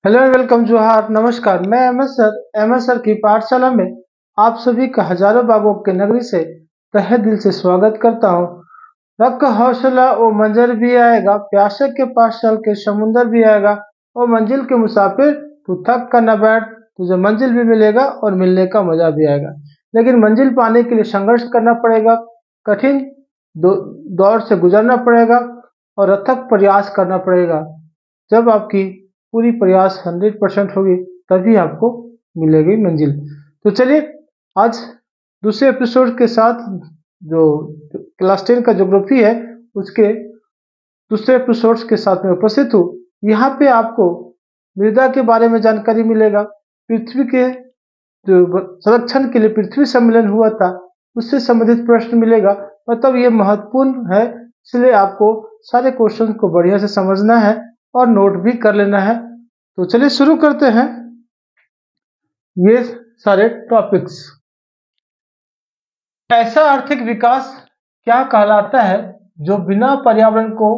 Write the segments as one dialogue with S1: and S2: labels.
S1: Hello welcome जोहार नमस्कार। मैं एम एस सर की पाठशाला में आप सभी का हजारों बागों के नगरी से तहे दिल से स्वागत करता हूँ। रख हौसला वो मंजर भी आएगा, प्यासे के पास चल के समुंदर भी आएगा। वो मंजिल के मुसाफिर तू थक कर न बैठ, तुझे मंजिल भी मिलेगा और मिलने का मजा भी आएगा। लेकिन मंजिल पाने के लिए संघर्ष करना पड़ेगा, कठिन दौर से गुजरना पड़ेगा और अथक प्रयास करना पड़ेगा। जब आपकी पूरी प्रयास 100% होगी तभी आपको मिलेगी मंजिल। तो चलिए आज दूसरे एपिसोड के साथ जो क्लास 10 का ज्योग्राफी है उसके दूसरे एपिसोड्स के साथ में उपस्थित हूँ। यहाँ पे आपको मृदा के बारे में जानकारी मिलेगा, पृथ्वी के जो संरक्षण के लिए पृथ्वी सम्मेलन हुआ था उससे संबंधित प्रश्न मिलेगा। मतलब ये महत्वपूर्ण है, इसलिए आपको सारे क्वेश्चन को बढ़िया से समझना है और नोट भी कर लेना है। तो चलिए शुरू करते हैं ये सारे टॉपिक्स। ऐसा आर्थिक विकास क्या कहलाता है जो बिना पर्यावरण को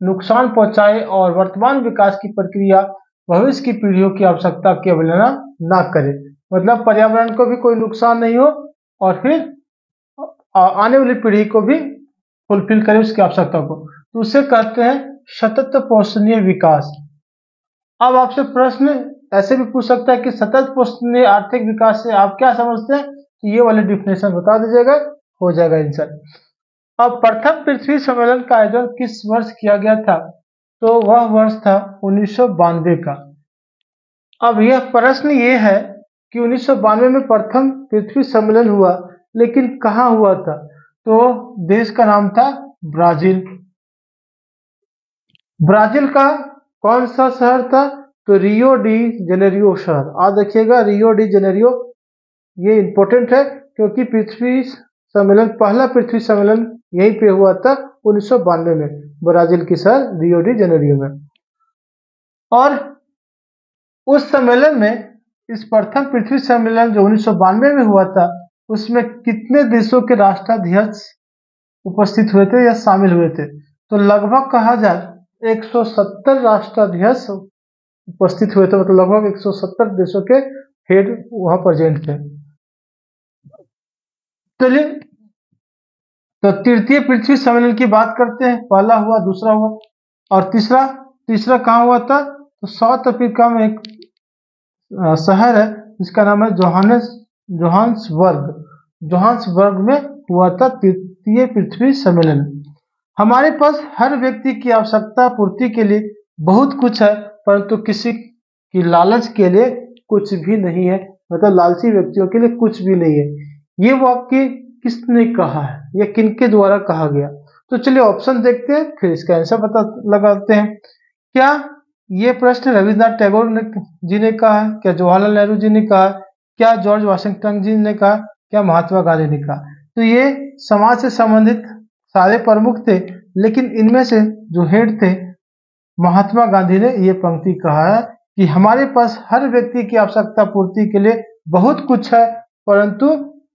S1: नुकसान पहुंचाए और वर्तमान विकास की प्रक्रिया भविष्य की पीढ़ियों की आवश्यकता की अवहेलना ना करे। मतलब पर्यावरण को भी कोई नुकसान नहीं हो और फिर आने वाली पीढ़ी को भी फुलफिल करे उसकी आवश्यकता को, तो उसे कहते हैं सतत पोषणीय विकास। अब आपसे प्रश्न ऐसे भी पूछ सकता है कि सतत पोषणीय आर्थिक विकास से आप क्या समझते हैं, तो ये वाले डिफिनेशन बता दीजिएगा, हो जाएगा आंसर। अब प्रथम पृथ्वी सम्मेलन का आयोजन किस वर्ष किया गया था, तो वह वर्ष था 1992 का। अब यह प्रश्न ये है कि 1992 में प्रथम पृथ्वी सम्मेलन हुआ, लेकिन कहाँ हुआ था, तो देश का नाम था ब्राजील। ब्राजील का कौन सा शहर था, तो रियो डी जेनेरियो शहर। आज देखिएगा रियो डी जेनेरियो, ये इंपॉर्टेंट है क्योंकि पृथ्वी सम्मेलन पहला पृथ्वी सम्मेलन यहीं पे हुआ था 1992 में, ब्राजील की शहर रियो डी जेनेरियो में। और उस सम्मेलन में, इस प्रथम पृथ्वी सम्मेलन जो 1992 में हुआ था, उसमें कितने देशों के राष्ट्राध्यक्ष उपस्थित हुए थे या शामिल हुए थे, तो लगभग कहा जाए 170 राष्ट्राध्यक्ष उपस्थित हुए थे। मतलब लगभग 170 देशों के हेड वहां प्रेजेंट थे। चलिए तो तृतीय पृथ्वी सम्मेलन की बात करते हैं। पहला हुआ, दूसरा हुआ और तीसरा तीसरा कहाँ हुआ था, तो साउथ अफ्रीका में एक शहर है जिसका नाम है जोहान्सबर्ग में हुआ था तृतीय पृथ्वी सम्मेलन। हमारे पास हर व्यक्ति की आवश्यकता पूर्ति के लिए बहुत कुछ है, परंतु किसी की लालच के लिए कुछ भी नहीं है। मतलब लालची व्यक्तियों के लिए कुछ भी नहीं है। ये वाक्य किसने कहा है, या किनके द्वारा कहा गया, तो चलिए ऑप्शन देखते हैं फिर इसका आंसर पता लगाते हैं। क्या ये प्रश्न रविन्द्रनाथ टैगोर जी ने कहा है, क्या जवाहरलाल नेहरू जी ने कहा, क्या जॉर्ज वाशिंगटन जी ने कहा, क्या महात्मा गांधी ने कहा, तो ये समाज से संबंधित सारे प्रमुख थे, लेकिन इनमें से जो हेड थे महात्मा गांधी ने ये पंक्ति कहा है कि हमारे पास हर व्यक्ति की आवश्यकता पूर्ति के लिए बहुत कुछ है, परंतु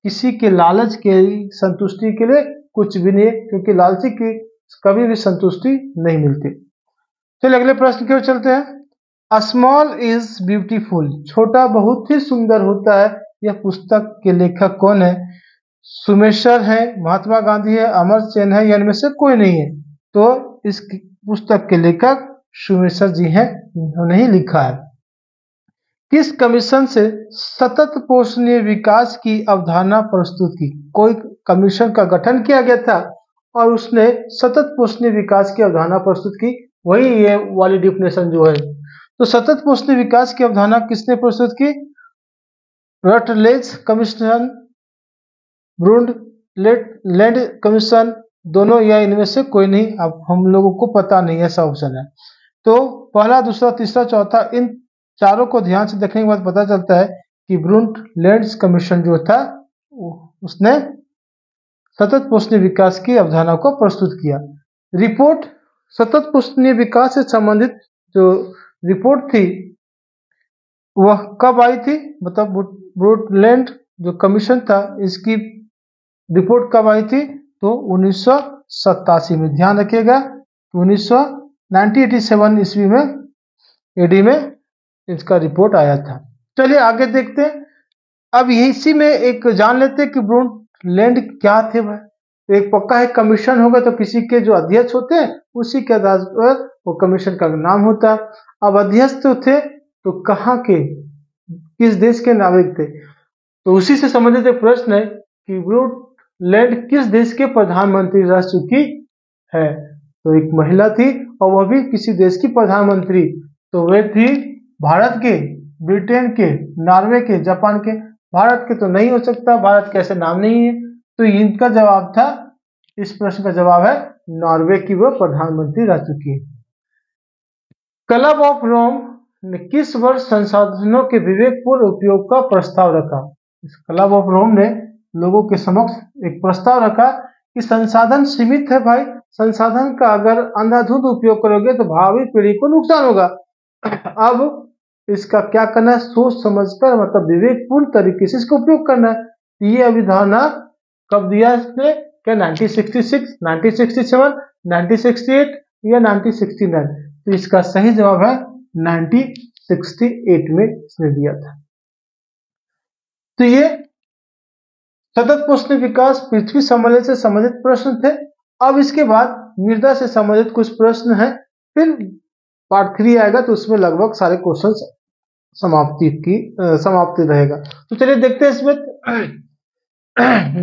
S1: किसी के लालच के संतुष्टि के लिए कुछ भी नहीं है, क्योंकि लालची की कभी भी संतुष्टि नहीं मिलती। चलिए अगले प्रश्न की ओर चलते हैं। स्मॉल इज ब्यूटीफुल, छोटा बहुत ही सुंदर होता है, यह पुस्तक के लेखक कौन है, सुमेशर है, महात्मा गांधी है, अमर्त्य सेन है, या इनमें से कोई नहीं है, तो इस पुस्तक के लेखक सुमेशर जी हैं, इन्होंने ही लिखा है। किस कमीशन से सतत पोषणीय विकास की अवधारणा प्रस्तुत की, कोई कमीशन का गठन किया गया था और उसने सतत पोषणीय विकास की अवधारणा प्रस्तुत की, वही ये वाली डिफिनेशन जो है। तो सतत पोषणीय विकास की अवधारणा किसने प्रस्तुत की, रटलेज कमीशन, ब्रुंडलैंड कमीशन, दोनों या इनमें से कोई नहीं। अब हम लोगों को पता नहीं, ऐसा ऑप्शन है। तो पहला, दूसरा, तीसरा, चौथा, इन चारों को ध्यान से देखने के बाद पता चलता है कि ब्रुंडलैंड कमीशन जो था उसने सतत पोषणीय विकास की अवधारणा को प्रस्तुत किया। रिपोर्ट सतत पोषणीय विकास से संबंधित जो रिपोर्ट थी वह कब आई थी, मतलब ब्रुंडलैंड जो कमीशन था इसकी रिपोर्ट कब आई थी, तो 1987 में। ध्यान रखिएगा 1987 ईस्वी में एडी में इसका रिपोर्ट आया था। चलिए आगे देखते हैं। अब इसी में एक जान लेते हैं कि ब्रूनलैंड क्या थे भाई। तो एक पक्का है कमीशन होगा, तो किसी के जो अध्यक्ष होते हैं उसी के आधार पर वो कमीशन का नाम होता है। अब अध्यक्ष तो थे, तो कहाँ के, किस देश के नागरिक थे, तो उसी से संबंधित एक प्रश्न है कि ब्रूनलैंड किस देश के प्रधानमंत्री रह चुकी है। तो एक महिला थी और वह भी किसी देश की प्रधानमंत्री, तो वे थी भारत के, ब्रिटेन के, नॉर्वे के, जापान के। भारत के तो नहीं हो सकता, भारत के ऐसे नाम नहीं है, तो इनका जवाब था, इस प्रश्न का जवाब है नॉर्वे की वो प्रधानमंत्री रह चुकी है। क्लब ऑफ रोम ने किस वर्ष संसाधनों के विवेकपूर्ण उपयोग का प्रस्ताव रखा। इस क्लब ऑफ रोम ने लोगों के समक्ष एक प्रस्ताव रखा कि संसाधन सीमित है भाई, संसाधन का अगर अंधाधुंध उपयोग करोगे तो भावी पीढ़ी को नुकसान होगा। अब इसका क्या करना है, सोच समझकर, मतलब विवेकपूर्ण तरीके से इसका उपयोग करना है। ये अभिधारणा कब दिया इसने, क्या 1966, 1967, 1968 या 1969? तो इसका सही जवाब है 1968 में इसने दिया था। तो ये सतत पोषण विकास पृथ्वी सम्मेलन से संबंधित प्रश्न थे। अब इसके बाद मृदा से संबंधित कुछ प्रश्न हैं, फिर पार्ट 3 आएगा तो उसमें लगभग सारे क्वेश्चन समाप्ति रहेगा। तो चलिए देखते हैं इसमें।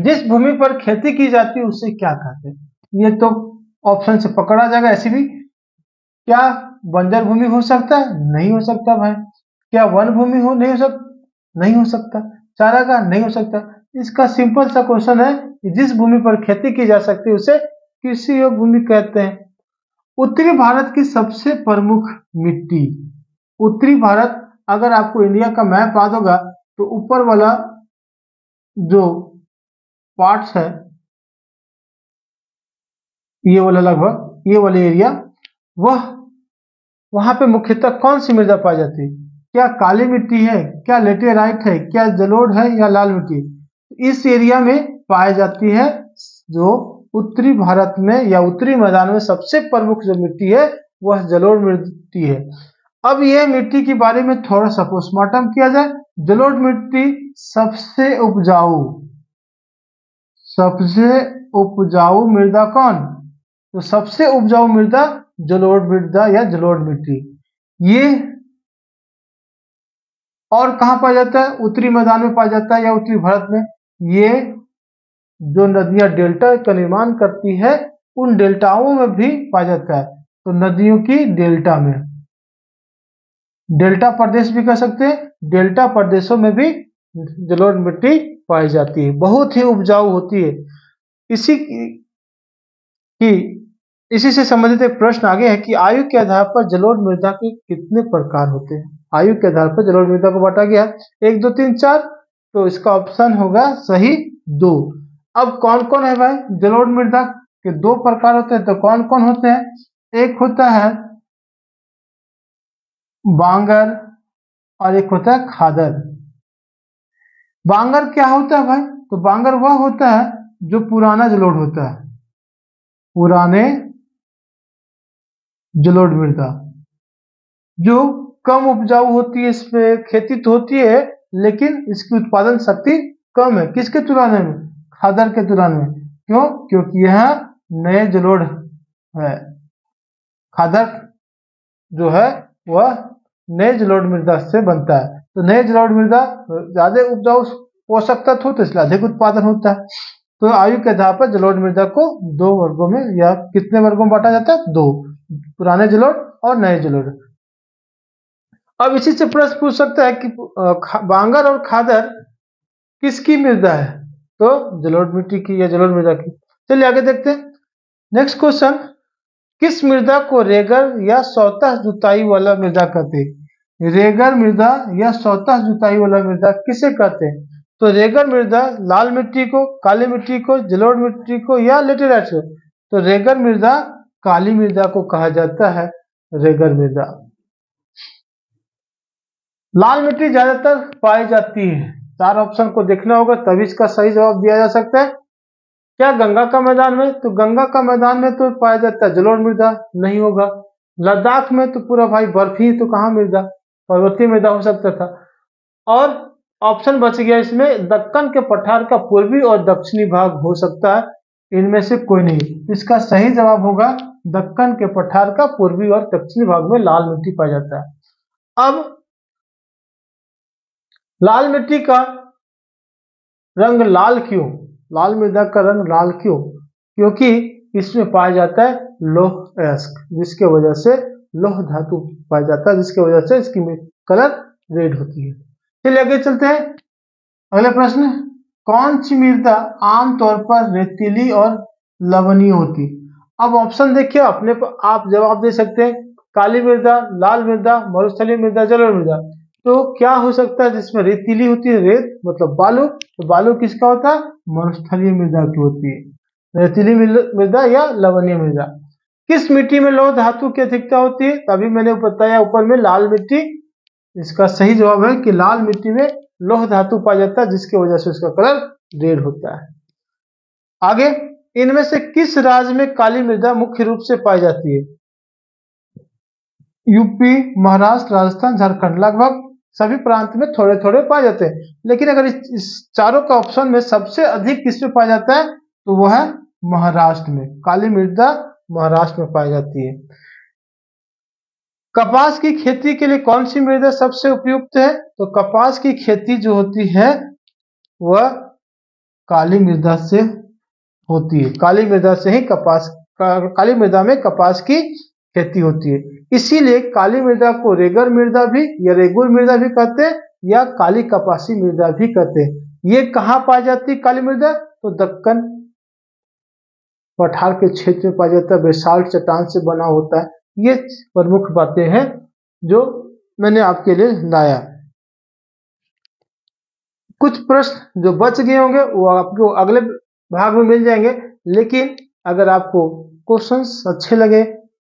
S1: जिस भूमि पर खेती की जाती है उसे क्या कहते हैं? ये तो ऑप्शन से पकड़ा जाएगा ऐसे भी। क्या बंजर भूमि हो सकता है? नहीं हो सकता भाई। क्या वन भूमि हो, नहीं हो सकता। चारागाह नहीं हो सकता। इसका सिंपल सा क्वेश्चन है कि जिस भूमि पर खेती की जा सकती है उसे कृषि योग्य भूमि कहते हैं। उत्तरी भारत की सबसे प्रमुख मिट्टी, उत्तरी भारत, अगर आपको इंडिया का मैप याद होगा तो ऊपर वाला जो पार्ट्स है, ये वाला लगभग ये वाले एरिया, वह वहां पे मुख्यतः कौन सी मृदा पाई जाती है? क्या काली मिट्टी है, क्या लेटेराइट है, क्या जलोढ़ है या लाल मिट्टी? इस एरिया में पाई जाती है जो उत्तरी भारत में या उत्तरी मैदान में सबसे प्रमुख जो मिट्टी है वह जलोढ़ मिट्टी है। अब यह मिट्टी के बारे में थोड़ा सा पोस्टमार्टम किया जाए। जलोढ़ मिट्टी सबसे उपजाऊ मृदा कौन? तो सबसे उपजाऊ मृदा जलोढ़ मृदा या जलोढ़ मिट्टी। ये और कहाँ पाया जाता है? उत्तरी मैदान में पाया जाता है या उत्तरी भारत में। ये जो नदियां डेल्टा का निर्माण करती है उन डेल्टाओं में भी पाया जाता है। तो नदियों की डेल्टा में, डेल्टा प्रदेश भी कह सकते हैं, डेल्टा प्रदेशों में भी जलोढ़ मिट्टी पाई जाती है, बहुत ही उपजाऊ होती है। इसी से संबंधित एक प्रश्न आगे है कि आयु के आधार पर जलोढ़ मृदा के कितने प्रकार होते हैं? आयु के आधार पर जलोढ़ मृदा को बांटा गया 1, 2, 3, 4। तो इसका ऑप्शन होगा सही 2। अब कौन कौन है भाई? जलोढ़ मृदा के 2 प्रकार होते हैं, तो कौन कौन होते हैं? एक होता है बांगर और एक होता है खादर। बांगर क्या होता है भाई? तो बांगर वह होता है जो पुराना जलोढ़ होता है, पुराने जलोढ़ मृदा जो कम उपजाऊ होती है, इसमें खेती तो होती है लेकिन इसकी उत्पादन शक्ति कम है। किसके तुलना में? खादर के तुलना में। क्यों? क्योंकि यह नए जलोढ़ है। खादर जो है वह नए जलोढ़ मृदा से बनता है। तो नए जलोढ़ मृदा ज्यादा उपजाऊ पोषक तत्व हो तो इसलिए अधिक उत्पादन होता है। तो आयु के आधार पर जलोढ़ मृदा को 2 वर्गों में या कितने वर्गों में बांटा जाता है? 2, पुराने जलोढ़ और नए जलोढ़। अब इसी से प्रश्न पूछ सकता है कि बांगर और खादर किसकी मृदा है? तो जलोढ़ मिट्टी की या जलोढ़ मृदा की। चलिए आगे देखते हैं। नेक्स्ट क्वेश्चन, किस मृदा को रेगर या सौतह जुताई वाला मृदा कहते हैं? रेगर मृदा या सौतह जुताई वाला मृदा किसे कहते हैं? तो रेगर मृदा लाल मिट्टी को, काली मिट्टी को, जलोढ़ मिट्टी को या लेटेराइट को? तो रेगर मृदा काली मृदा को कहा जाता है, रेगर मृदा। लाल मिट्टी ज्यादातर पाई जाती है, 4 ऑप्शन को देखना होगा तभी इसका सही जवाब दिया जा सकता है। क्या गंगा का मैदान में? तो गंगा का मैदान में तो पाया जाता है जलोढ़ मृदा, नहीं होगा। लद्दाख में तो पूरा भाई बर्फ ही, तो कहाँ मृदा? पर्वतीय मृदा हो सकता था। और ऑप्शन बच गया इसमें, दक्कन के पठार का पूर्वी और दक्षिणी भाग हो सकता है, इनमें से कोई नहीं। इसका सही जवाब होगा दक्कन के पठार का पूर्वी और दक्षिणी भाग में लाल मिट्टी पाया जाता है। अब लाल मिट्टी का रंग लाल क्यों? लाल मृदा का रंग लाल क्यों? क्योंकि इसमें पाया जाता है लौह अयस्क, जिसके वजह से लौह धातु पाया जाता है, जिसके वजह से इसकी कलर रेड होती है। चलिए आगे चलते हैं। अगला प्रश्न, कौन सी मृदा आमतौर पर रेतीली और लवणीय होती? अब ऑप्शन देखिए, अपने आप जवाब दे सकते हैं, काली मृदा, लाल मृदा, मरुस्थलीय मृदा, जलोढ़ मृदा। तो क्या हो सकता है जिसमें रेतीली होती है, रेत मतलब बालू, तो बालू किसका होता है? मरुस्थलीय मृदा की होती है। रेतीली मृदा या लवणीय मृदा। किस मिट्टी में लौह धातु की अधिकता होती है? तभी मैंने बताया ऊपर में, लाल मिट्टी। इसका सही जवाब है कि लाल मिट्टी में लौह धातु पाया जाता है, जिसकी वजह से उसका कलर रेड होता है। आगे, इनमें से किस राज्य में काली मृदा मुख्य रूप से पाई जाती है? यूपी, महाराष्ट्र, राजस्थान, झारखंड। लगभग सभी प्रांत में थोड़े थोड़े पाए जाते हैं, लेकिन अगर इस चारों का ऑप्शन में सबसे अधिक किसमें पाया जाता है, तो वह है महाराष्ट्र में। काली मृदा महाराष्ट्र में पाई जाती है। कपास की खेती के लिए कौन सी मृदा सबसे उपयुक्त है? तो कपास की खेती जो होती है वह काली मृदा से होती है। काली मृदा से ही काली मृदा में कपास की खेती होती है। इसीलिए काली मृदा को रेगर मृदा भी या रेगुर मृदा भी कहते हैं, या काली कपासी मृदा भी कहते हैं। ये कहाँ पाई जाती है काली मृदा? तो दक्कन पठार के क्षेत्र में पाया जाता है, बेसाल्ट चट्टान से बना होता है। ये प्रमुख बातें हैं जो मैंने आपके लिए लाया। कुछ प्रश्न जो बच गए होंगे वो आपको अगले भाग में मिल जाएंगे, लेकिन अगर आपको क्वेश्चंस अच्छे लगे,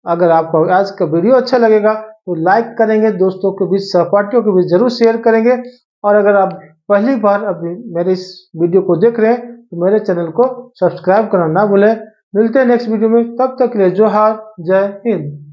S1: अगर आपको आज का वीडियो अच्छा लगेगा तो लाइक करेंगे, दोस्तों के बीच, सहपाठियों के बीच जरूर शेयर करेंगे। और अगर आप पहली बार अभी मेरे इस वीडियो को देख रहे हैं तो मेरे चैनल को सब्सक्राइब करना ना भूलें। मिलते हैं नेक्स्ट वीडियो में, तब तक के लिए जोहार, जय हिंद।